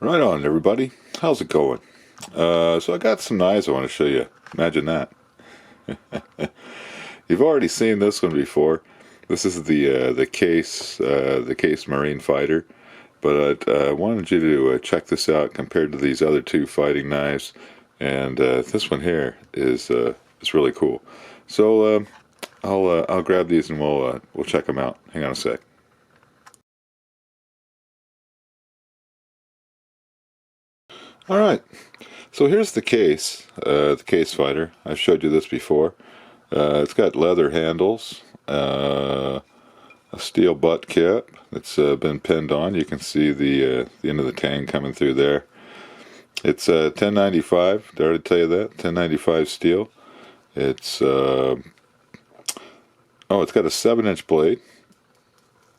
Right on, everybody. How's it going? So I got some knives I want to show you. Imagine that. You've already seen this one before. This is the Case Marine Fighter, but I wanted you to check this out compared to these other two fighting knives, and this one here is really cool. So I'll grab these and we'll check them out. Hang on a sec. All right, so here's the Case Fighter. I've showed you this before. It's got leather handles, a steel butt cap that's been pinned on. You can see the end of the tang coming through there. It's 1095. Did I already tell you that? 1095 steel. It's it's got a 7-inch blade,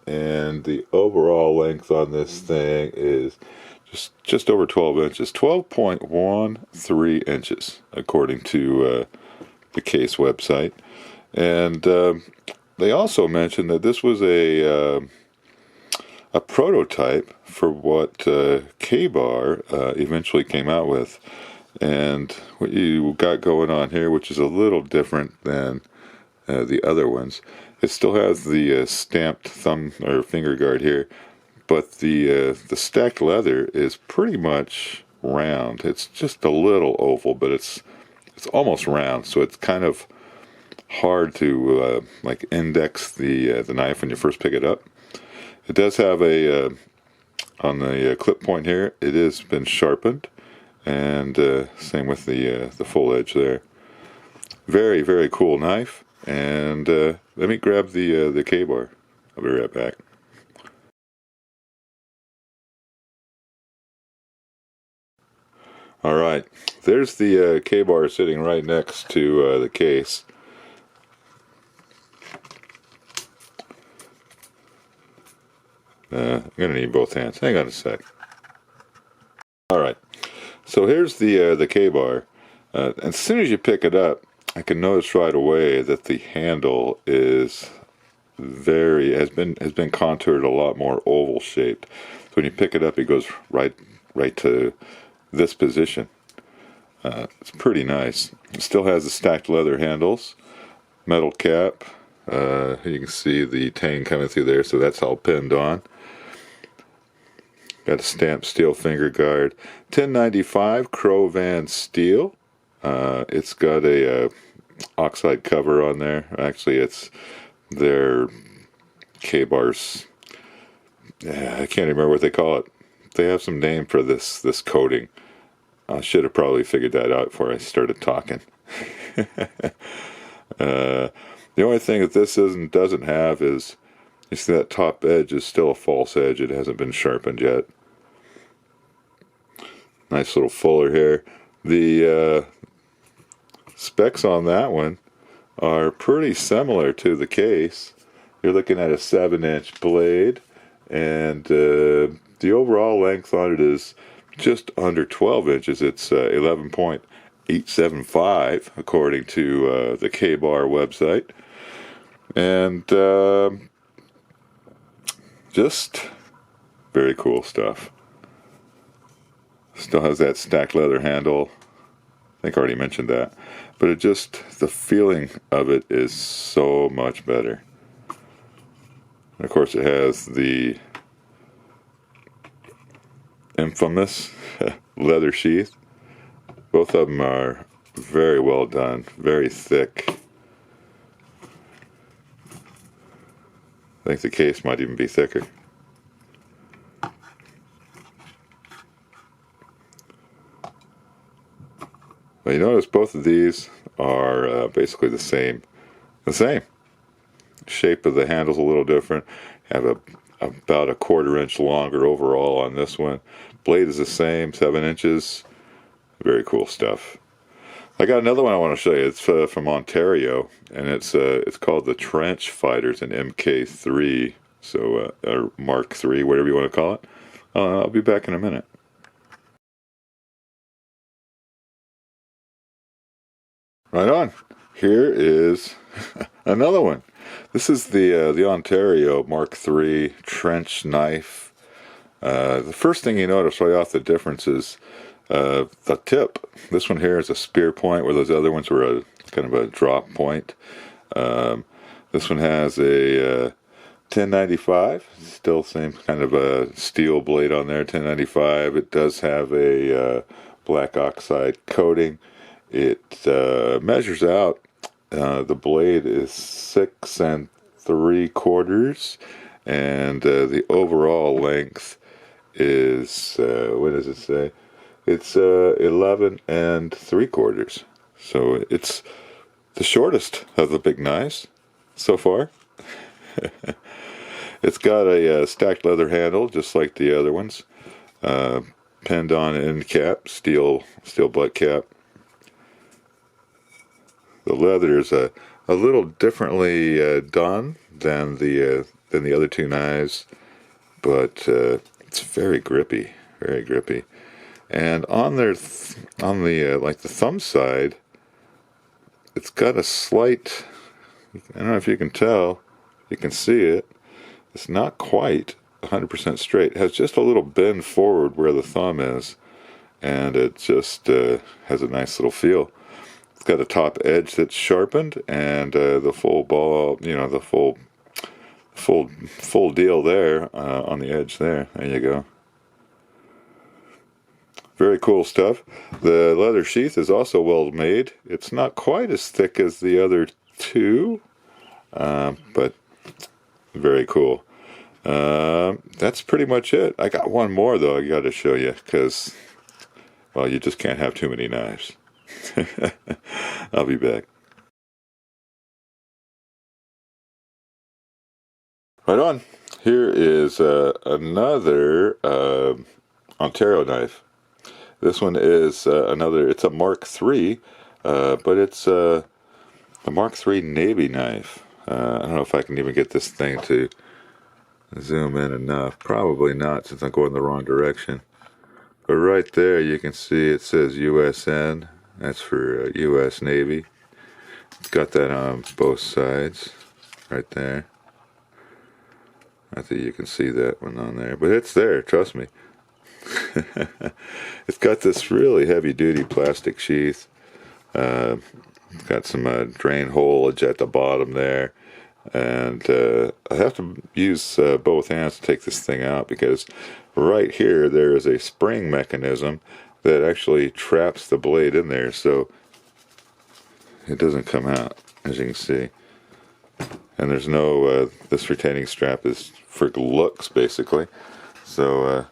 and the overall length on this thing is just over 12 inches, 12.13 inches, according to the Case website. And they also mentioned that this was a prototype for what KaBar eventually came out with. And what you got going on here, which is a little different than the other ones, it still has the stamped thumb or finger guard here, but the stacked leather is pretty much round. It's just a little oval, but it's almost round, so it's kind of hard to like index the knife when you first pick it up. It does have a on the clip point here. It has been sharpened, and same with the full edge there. Very, very cool knife. And let me grab the KaBar. I'll be right back. All right, there's the KaBar sitting right next to the Case. I'm gonna need both hands. Hang on a sec. All right, so here's the KaBar. As soon as you pick it up, I can notice right away that the handle is has been contoured a lot more oval shaped. So when you pick it up, it goes right to this position. It's pretty nice. It still has the stacked leather handles, metal cap. You can see the tang coming through there, so that's all pinned on. Got a stamped steel finger guard. 1095 Cro-Van steel. It's got a oxide cover on there. Actually, it's their KaBar's. I can't remember what they call it. They have some name for this coating. I should have probably figured that out before I started talking. The only thing that this doesn't have is, you see that top edge is still a false edge. It hasn't been sharpened yet. Nice little fuller here. The specs on that one are pretty similar to the Case. You're looking at a 7-inch blade, and the overall length on it is just under 12 inches. It's 11.875 according to the KaBar website. And just very cool stuff. Still has that stacked leather handle. I think I already mentioned that. But the feeling of it is so much better. And of course, it has the infamous leather sheath. Both of them are very well done, very thick. I think the Case might even be thicker. But you notice both of these are basically the same. Shape of the handle's a little different. Have about a 1/4 inch longer overall on this one. Blade is the same, 7 inches. Very cool stuff. I got another one I want to show you. It's from Ontario, and it's called the Trench Fighters, an MK3, so or Mark 3, whatever you want to call it. I'll be back in a minute. Right on. Here is another one. This is the Ontario Mark III trench knife. The first thing you notice right off the difference is the tip. This one here is a spear point, where those other ones were a kind of a drop point. This one has a 1095, still same kind of a steel blade on there, 1095. It does have a black oxide coating. It measures out, the blade is 6 3/4, and the overall length is, what does it say? It's 11 3/4. So it's the shortest of the big knives so far. It's got a stacked leather handle, just like the other ones. Pinned on end cap, steel butt cap. The leather is a little differently done than the other two knives, but it's very grippy, very grippy. And on their on the like the thumb side, it's got a slight. I don't know if you can tell. You can see it. It's not quite 100% straight. It has just a little bend forward where the thumb is, and it just has a nice little feel. It's got a top edge that's sharpened, and the full ball, the full deal there on the edge there. There you go. Very cool stuff. The leather sheath is also well made. It's not quite as thick as the other two, but very cool. That's pretty much it. I got one more though I got to show you, because, well, you just can't have too many knives. I'll be back. Right on. Here is another Ontario knife. This one is it's a Mark III, but it's a Mark III Navy knife. I don't know if I can even get this thing to zoom in enough. Probably not, since I'm going the wrong direction. But right there you can see it says USN. That's for US Navy. It's got that on both sides right there. I think you can see that one on there, but it's there, trust me. It's got this really heavy duty plastic sheath. It's got some drain holage at the bottom there, and I have to use both hands to take this thing out, because right here there is a spring mechanism that actually traps the blade in there, so it doesn't come out, as you can see. And there's no this retaining strap is for looks, basically. So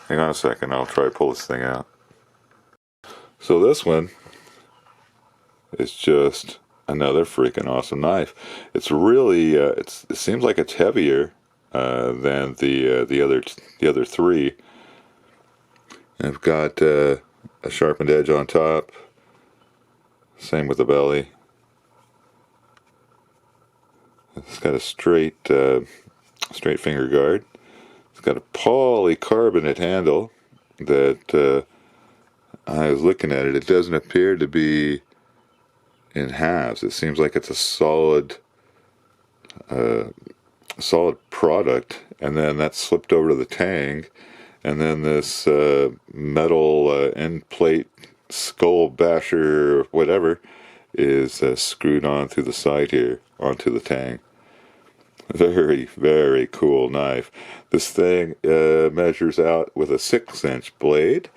hang on a second, I'll try to pull this thing out. So this one is just another freaking awesome knife. It's really it seems like it's heavier than the other three. I've got a sharpened edge on top. Same with the belly. It's got a straight finger guard. It's got a polycarbonate handle that I was looking at it. It doesn't appear to be in halves. It seems like it's a solid product, and then that's slipped over to the tang, and then this metal end plate skull basher, whatever, is screwed on through the side here onto the tang. Very, very cool knife. This thing measures out with a 6-inch blade.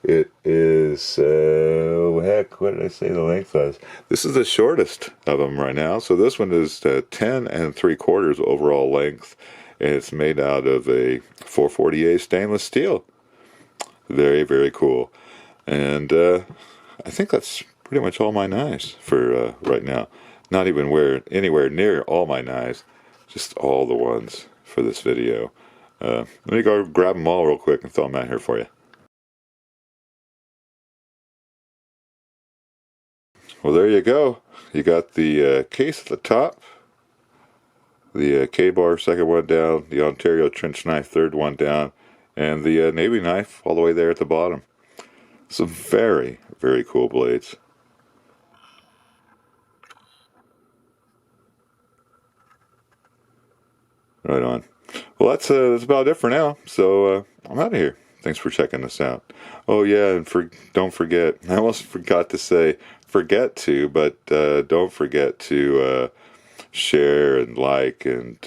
It is, heck, what did I say the length was? This is the shortest of them right now. So this one is 10 3/4 overall length, and it's made out of a 440A stainless steel. Very, very cool. And I think that's pretty much all my knives for right now. Not even anywhere near all my knives, just all the ones for this video. Let me go grab them all real quick and throw them out here for you. Well, there you go. You got the case at the top, the KaBar second one down, the Ontario trench knife third one down, and the Navy knife all the way there at the bottom. Some very, very cool blades. Right on. Well, that's about it for now. So I'm out of here. Thanks for checking this out. Oh yeah, and don't forget. I almost forgot to say forget to, but don't forget to share and like and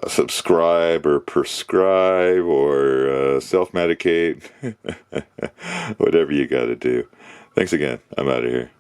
subscribe or prescribe or self-medicate. Whatever you got to do. Thanks again. I'm out of here.